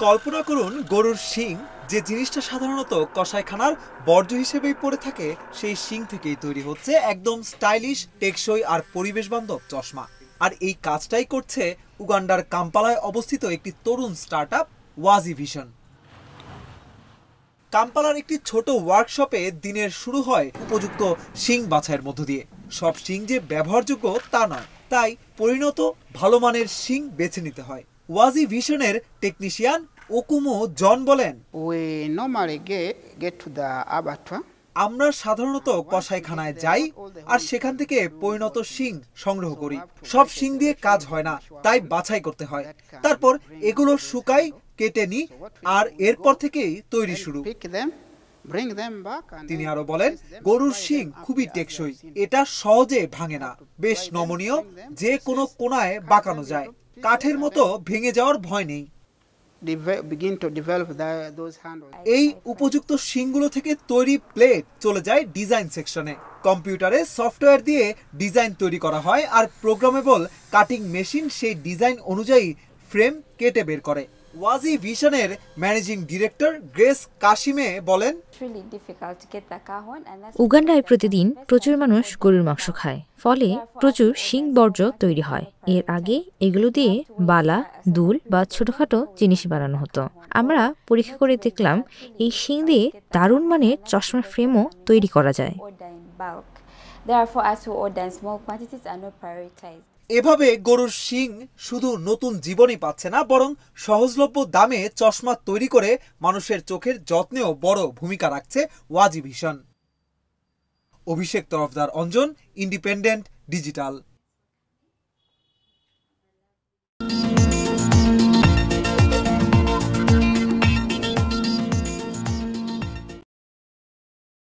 কল্পনা করুন গরুর শিং, যে জিনিসটা সাধারণত কসাইখানার বর্জ্য হিসেবেই পড়ে থাকে, সেই শিং থেকেই তৈরি হচ্ছে একদম স্টাইলিশ, টেকসই আর পরিবেশ বান্ধব চশমা। আর এই কাজটাই করছে উগান্ডার কাম্পালায় অবস্থিত একটি তরুণ স্টার্টআপ ওয়াজি ভিশন। কাম্পালার একটি ছোট ওয়ার্কশপে দিনের শুরু হয় উপযুক্ত শিং বাছাইয়ের মধ্য দিয়ে। সব শিং যে ব্যবহারযোগ্য তা নয়, তাই পরিণত ভালো মানের শিং বেছে নিতে হয়। ওয়াজি ভিশনের টেকনিশিয়ান ওকুমো জন বলেন, আমরা সাধারণত কসাইখানায় যাই আর সেখান থেকে পরিণত শিং সংগ্রহ করি। সব শিং দিয়ে কাজ হয় না, তাই বাছাই করতে হয়। তারপর এগুলো শুকাই, কেটে নিই, আর এরপর থেকেই তৈরি শুরু। তিনি আরো বলেন, গরুর শিং খুবই টেকসই, এটা সহজে ভাঙে না, বেশ নমনীয়, যে কোনো কোণায় বাঁকানো যায়, কাঠের মতো ভেঙে যাওয়ার ভয় নেই। এই উপযুক্ত শিংগুলো থেকে তৈরি প্লেট চলে যায় ডিজাইন সেকশনে। কম্পিউটারে সফটওয়্যার দিয়ে ডিজাইন তৈরি করা হয় আর প্রোগ্রামেবল কাটিং মেশিন সেই ডিজাইন অনুযায়ী ফ্রেম কেটে বের করে। ওয়াজি ভিশনের ম্যানেজিং ডিরেক্টর গ্রেস কাশিমে বলেন, উগান্ডায় প্রতিদিন প্রচুর মানুষ গরুর মাংস খায়, ফলে প্রচুর শিং বর্জ্য তৈরি হয়। এর আগে এগুলো দিয়ে বালা, দুল বা ছোটখাটো জিনিস বানানো হতো। আমরা পরীক্ষা করে দেখলাম এই শিং দিয়ে দারুণ মানের চশমার ফ্রেমও তৈরি করা যায়। এভাবে গরুর শিং শুধু নতুন জীবনই পাচ্ছে না, বরং সহজলভ্য দামে চশমা তৈরি করে মানুষের চোখের যত্নেও বড় ভূমিকা রাখছে ওয়াজি ভিশন। অভিষেক তরফদার, অঞ্জন, ইন্ডিপেন্ডেন্ট ডিজিটাল।